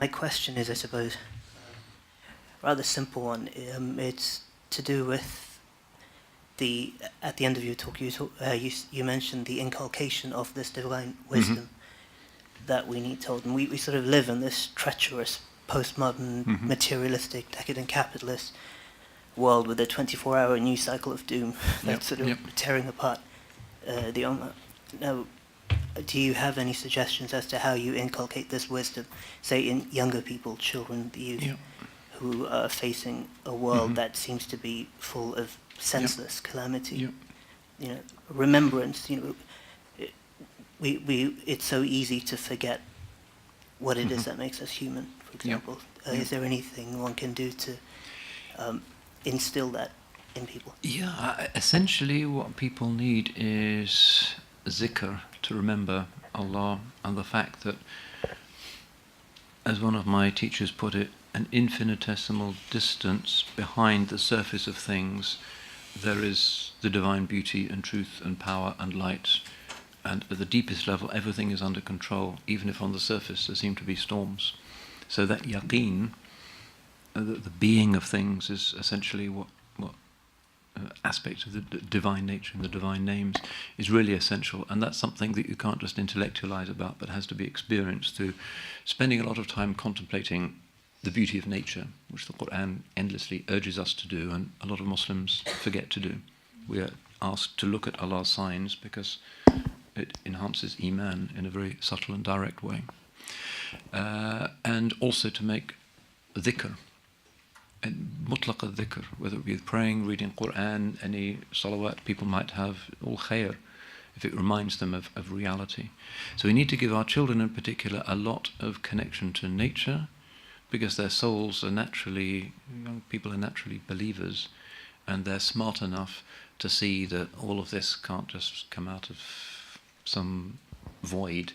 My question is, I suppose, a rather simple one. It's to do with at the end of your talk, you mentioned the inculcation of this divine wisdom. that we need told. And we sort of live in this treacherous, postmodern, materialistic, decadent capitalist world with a 24-hour news cycle of doom that's sort of tearing apart the Ummah. Now, do you have any suggestions as to how you inculcate this wisdom, say in younger people, children, the youth, who are facing a world that seems to be full of senseless calamity? You know, remembrance. You know, it's so easy to forget what it is that makes us human. For example, is there anything one can do to instill that in people? Yeah, essentially what people need is zikr, to remember Allah, and the fact that, as one of my teachers put it, an infinitesimal distance behind the surface of things there is the divine beauty and truth and power and light, and at the deepest level everything is under control, even if on the surface there seem to be storms. So that yaqeen, the being of things, is essentially what aspect of the divine nature and the divine names is really essential, and that's something that you can't just intellectualize about, but has to be experienced through spending a lot of time contemplating the beauty of nature, which the Quran endlessly urges us to do, and a lot of Muslims forget to do. We are asked to look at Allah's signs because it enhances Iman in a very subtle and direct way, and also to make dhikr, mutlaq al-dhikr, whether it be praying, reading Quran, any salawat people might have, all khair, if it reminds them of reality. So we need to give our children in particular a lot of connection to nature, because their souls are naturally, young people are naturally believers, and they're smart enough to see that all of this can't just come out of some void,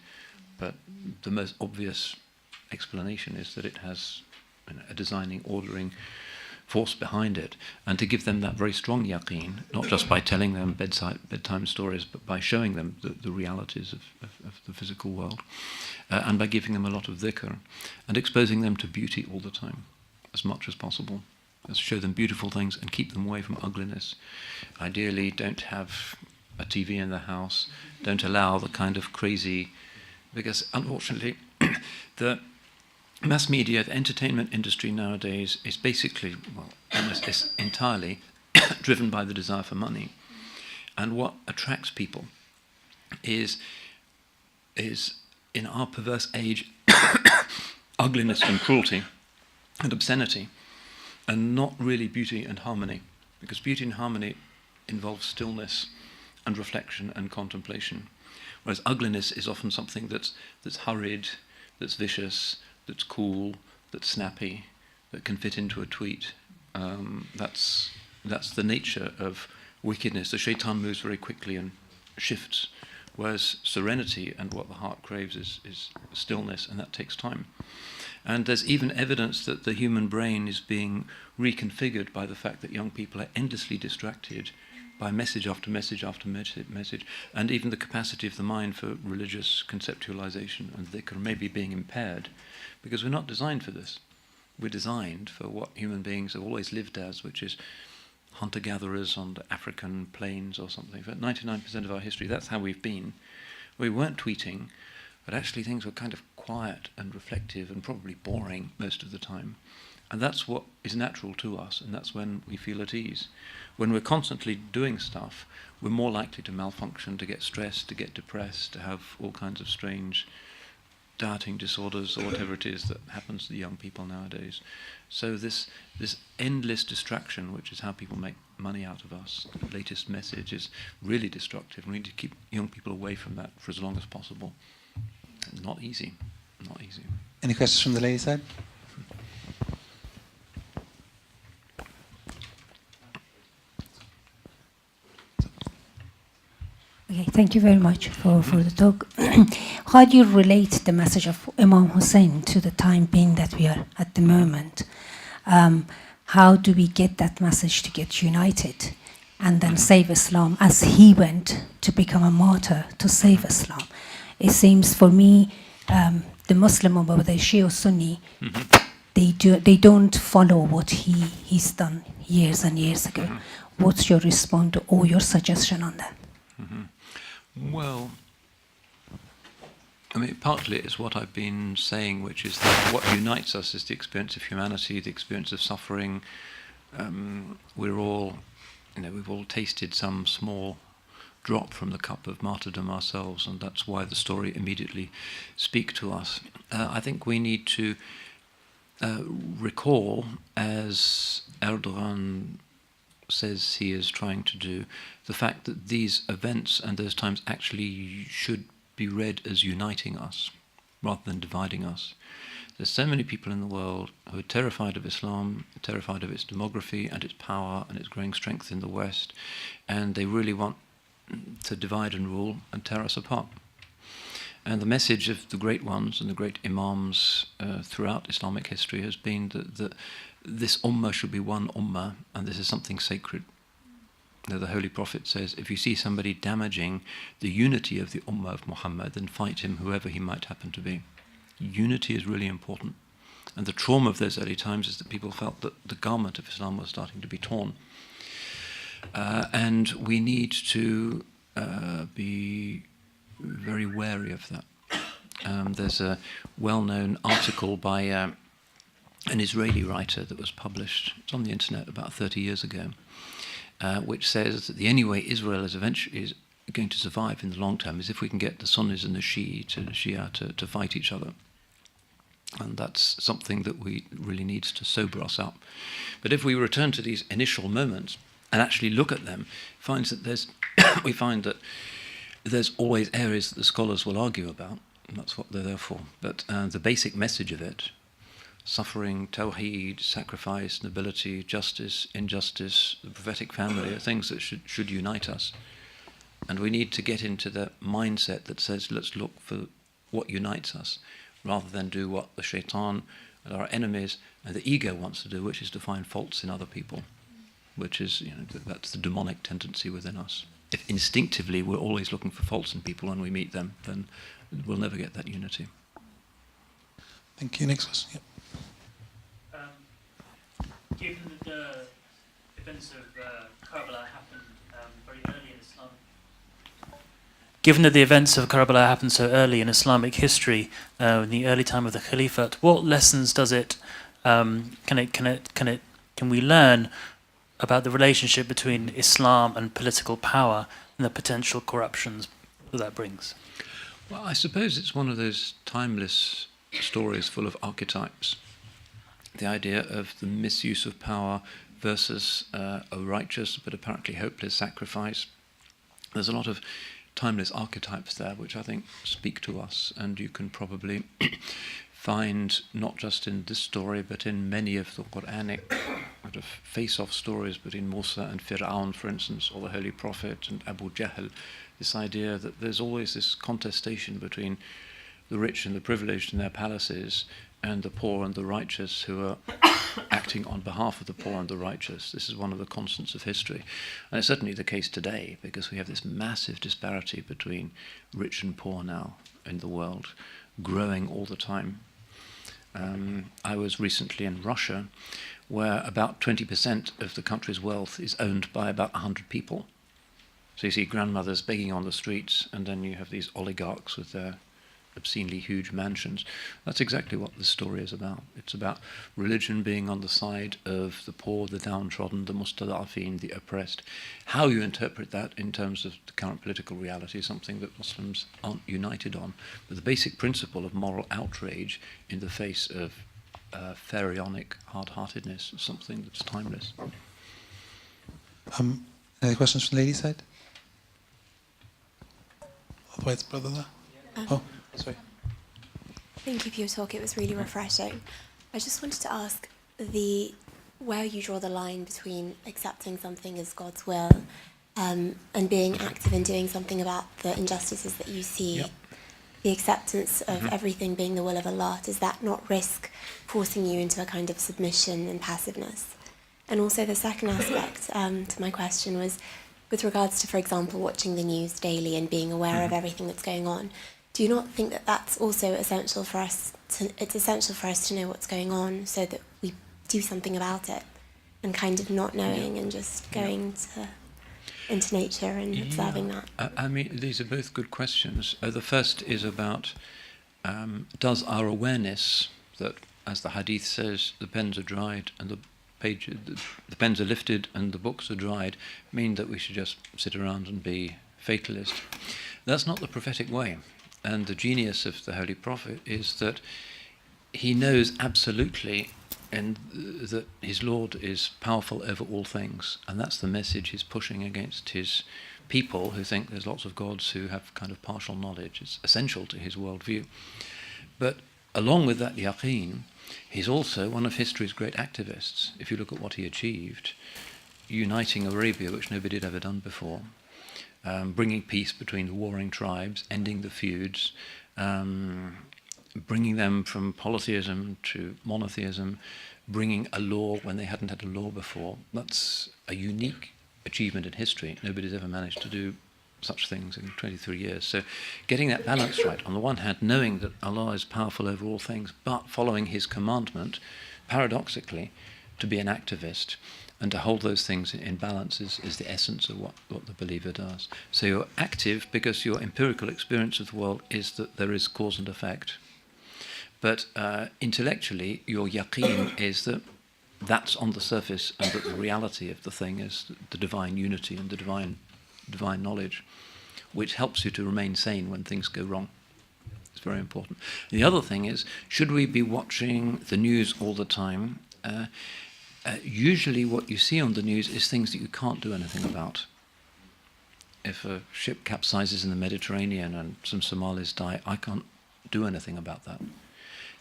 but the most obvious explanation is that it has a designing, ordering force behind it, and to give them that very strong yaqeen, not just by telling them bedtime stories, but by showing them the realities of the physical world, and by giving them a lot of dhikr, and exposing them to beauty all the time, as much as possible. Let's show them beautiful things and keep them away from ugliness. Ideally, don't have a TV in the house, don't allow the kind of crazy, because unfortunately, the mass media, the entertainment industry nowadays is basically, well, almost entirely driven by the desire for money. And what attracts people is in our perverse age, ugliness and cruelty and obscenity, and not really beauty and harmony. Because beauty and harmony involves stillness and reflection and contemplation. Whereas ugliness is often something that's hurried, that's vicious, that's cool, that's snappy, that can fit into a tweet. That's the nature of wickedness. The shaitan moves very quickly and shifts, whereas serenity and what the heart craves is stillness, and that takes time. And there's even evidence that the human brain is being reconfigured by the fact that young people are endlessly distracted by message after message after message, and even the capacity of the mind for religious conceptualization and dhikr may be being impaired, because we're not designed for this. We're designed for what human beings have always lived as, which is hunter-gatherers on the African plains or something. For 99% of our history, that's how we've been. We weren't tweeting, but actually things were kind of quiet and reflective and probably boring most of the time. And that's what is natural to us, and that's when we feel at ease. When we're constantly doing stuff, we're more likely to malfunction, to get stressed, to get depressed, to have all kinds of strange dieting disorders or whatever it is that happens to the young people nowadays. So this endless distraction, which is how people make money out of us, the latest message, is really destructive. We need to keep young people away from that for as long as possible. Not easy. Not easy. Any questions from the lady side? Okay, thank you very much for the talk. How do you relate the message of Imam Hussein to the time being that we are at the moment? How do we get that message to get united and then save Islam, as he went to become a martyr to save Islam? It seems for me, the Muslim, whether they're Shia or Sunni, they don't follow what he's done years and years ago. What's your response or your suggestion on that? Well, I mean, partly it's what I've been saying, which is that what unites us is the experience of humanity, the experience of suffering. We're all, we've all tasted some small drop from the cup of martyrdom ourselves, and that's why the story immediately speaks to us. I think we need to recall, as Erdogan says he is trying to do, the fact that these events and those times actually should be read as uniting us rather than dividing us. There's so many people in the world who are terrified of Islam, terrified of its demography and its power and its growing strength in the West, and they really want to divide and rule and tear us apart. And the message of the great ones and the great imams throughout Islamic history has been that this ummah should be one ummah, and this is something sacred. The Holy Prophet says, if you see somebody damaging the unity of the ummah of Muhammad, then fight him, whoever he might happen to be. Unity is really important. And the trauma of those early times is that people felt that the garment of Islam was starting to be torn. And we need to be very wary of that. There's a well-known article by an Israeli writer that was published, it's on the internet about 30 years ago, which says that the only way Israel is eventually going to survive in the long term is if we can get the Sunnis and the Shia to fight each other. And that's something that we really needs to sober us up. But if we return to these initial moments and actually look at them, we find that there's always areas that the scholars will argue about, and that's what they're there for. But the basic message of it, suffering, tawheed, sacrifice, nobility, justice, injustice, the prophetic family, are things that should unite us. And we need to get into the mindset that says, let's look for what unites us, rather than do what the shaitan and our enemies and the ego wants to do, which is to find faults in other people, which is, that's the demonic tendency within us. If instinctively we're always looking for faults in people when we meet them, then we'll never get that unity. Thank you. Next question. Yep. Given that the events of Karbala happened very early in Islam, given that the events of Karbala happened so early in Islamic history, in the early time of the Caliphate, what lessons does it can we learn about the relationship between Islam and political power and the potential corruptions that brings? Well, I suppose it's one of those timeless stories full of archetypes. The idea of the misuse of power versus a righteous but apparently hopeless sacrifice. There's a lot of timeless archetypes there which I think speak to us, and you can probably find not just in this story but in many of the Quranic sort of face-off stories between Musa and Fir'aun, for instance, or the Holy Prophet and Abu Jahl, this idea that there's always this contestation between the rich and the privileged in their palaces and the poor and the righteous who are acting on behalf of the poor and the righteous. This is one of the constants of history. And it's certainly the case today, because we have this massive disparity between rich and poor now in the world, growing all the time. I was recently in Russia, where about 20% of the country's wealth is owned by about 100 people. So you see grandmothers begging on the streets, and then you have these oligarchs with their obscenely huge mansions. That's exactly what this story is about. It's about religion being on the side of the poor, the downtrodden, the mustada'afin, the oppressed. How you interpret that in terms of the current political reality is something that Muslims aren't united on. But the basic principle of moral outrage in the face of pharaonic hard-heartedness is something that's timeless. Any questions from the ladies' side? Otherwise, brother there. Sorry. Thank you for your talk. It was really refreshing. I just wanted to ask where you draw the line between accepting something as God's will and being active in doing something about the injustices that you see. Yep. The acceptance of everything being the will of Allah, does that not risk forcing you into a kind of submission and passiveness? And also the second aspect to my question was with regards to, for example, watching the news daily and being aware of everything that's going on. Do you not think that that's also essential for us? It's essential for us to know what's going on so that we do something about it, and kind of not knowing and just going to. into nature and observing that? I mean, these are both good questions. The first is about does our awareness that, as the hadith says, the pens are dried and the pens are lifted and the books are dried, mean that we should just sit around and be fatalist? That's not the prophetic way. And the genius of the Holy Prophet is that he knows absolutely that his Lord is powerful over all things, and that's the message he's pushing against his people who think there's lots of gods who have kind of partial knowledge. It's essential to his worldview. But along with that yaqeen, he's also one of history's great activists. If you look at what he achieved, uniting Arabia, which nobody had ever done before, bringing peace between the warring tribes, ending the feuds, bringing them from polytheism to monotheism, bringing a law when they hadn't had a law before. That's a unique achievement in history. Nobody's ever managed to do such things in 23 years. So getting that balance right, on the one hand, knowing that Allah is powerful over all things, but following his commandment, paradoxically, to be an activist and to hold those things in balance is the essence of what the believer does. So you're active because your empirical experience of the world is that there is cause and effect. But intellectually, your yaqeen is that that's on the surface and that the reality of the thing is the divine unity and the divine knowledge, which helps you to remain sane when things go wrong. It's very important. The other thing is, should we be watching the news all the time? Usually what you see on the news is things that you can't do anything about. If a ship capsizes in the Mediterranean and some Somalis die, I can't do anything about that.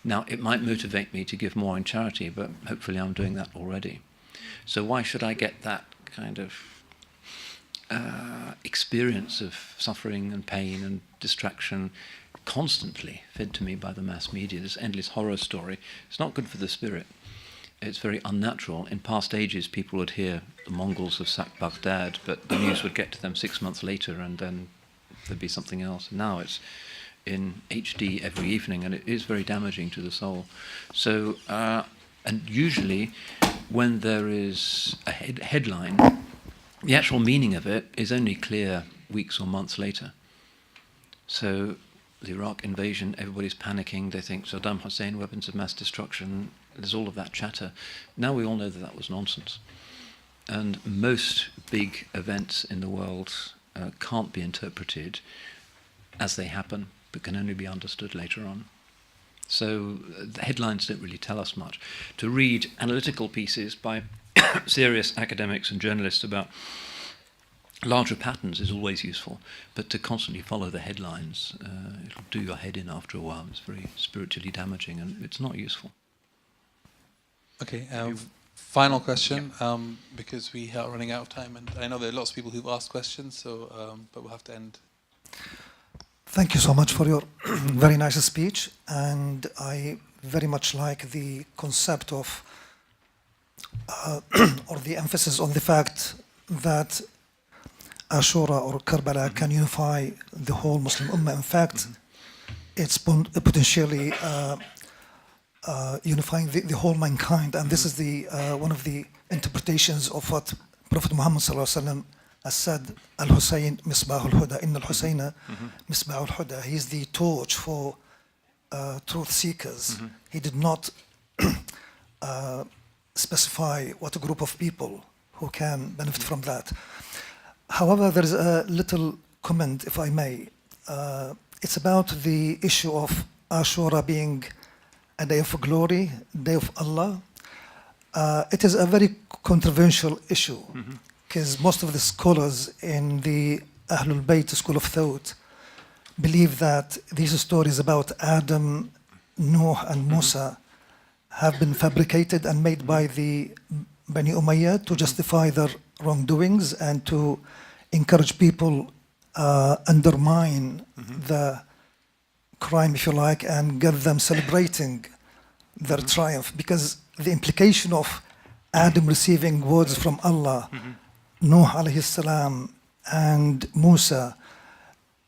Now, it might motivate me to give more in charity, but hopefully I'm doing that already. So why should I get that kind of experience of suffering and pain and distraction constantly fed to me by the mass media, this endless horror story? It's not good for the spirit. It's very unnatural. In past ages, people would hear the Mongols have sacked Baghdad, but the news would get to them 6 months later and then there'd be something else. Now it's in HD every evening, and it is very damaging to the soul. So, and usually when there is a headline, the actual meaning of it is only clear weeks or months later. So the Iraq invasion, everybody's panicking, they think Saddam Hussein, weapons of mass destruction, there's all of that chatter. Now we all know that that was nonsense. And most big events in the world can't be interpreted as they happen, but can only be understood later on. So the headlines don't really tell us much. To read analytical pieces by serious academics and journalists about larger patterns is always useful, but to constantly follow the headlines, it'll do your head in after a while. It's very spiritually damaging and it's not useful. Okay, final question, because we are running out of time, and I know there are lots of people who've asked questions, so but we'll have to end. Thank you so much for your very nice speech, and I very much like the concept of or the emphasis on the fact that Achoura or Karbala can unify the whole Muslim Ummah. In fact, it's potentially unifying the whole mankind, and this is the one of the interpretations of what Prophet Muhammad ﷺ has said. Al-Husayn Misbah al-Huda, Inna al-Husayna Misbah al-Huda. He is the torch for truth seekers. He did not specify what a group of people who can benefit from that. However, there is a little comment, if I may. It's about the issue of Achoura being a day of glory, day of Allah. It is a very controversial issue, because most of the scholars in the Ahlul Bayt school of thought believe that these stories about Adam, Noah, and Musa have been fabricated and made by the Bani Umayyad to justify their wrongdoings and to encourage people undermine the crime, if you like, and get them celebrating their triumph. Because the implication of Adam receiving words from Allah, Noah alayhi salam, and Musa,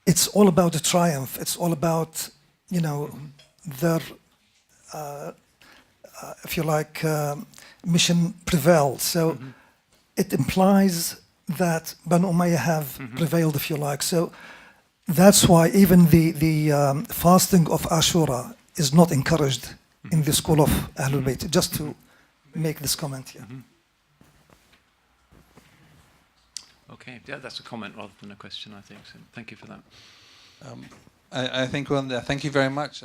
it's all about the triumph. It's all about, you know, their, if you like, mission prevailed. So it implies that Banu Umayyah have prevailed, if you like. So that's why even the fasting of Achoura is not encouraged in the school of Ahlul Bayt, just to make this comment here. Okay, yeah, that's a comment rather than a question, I think. So thank you for that. I think we'll end there. Thank you very much.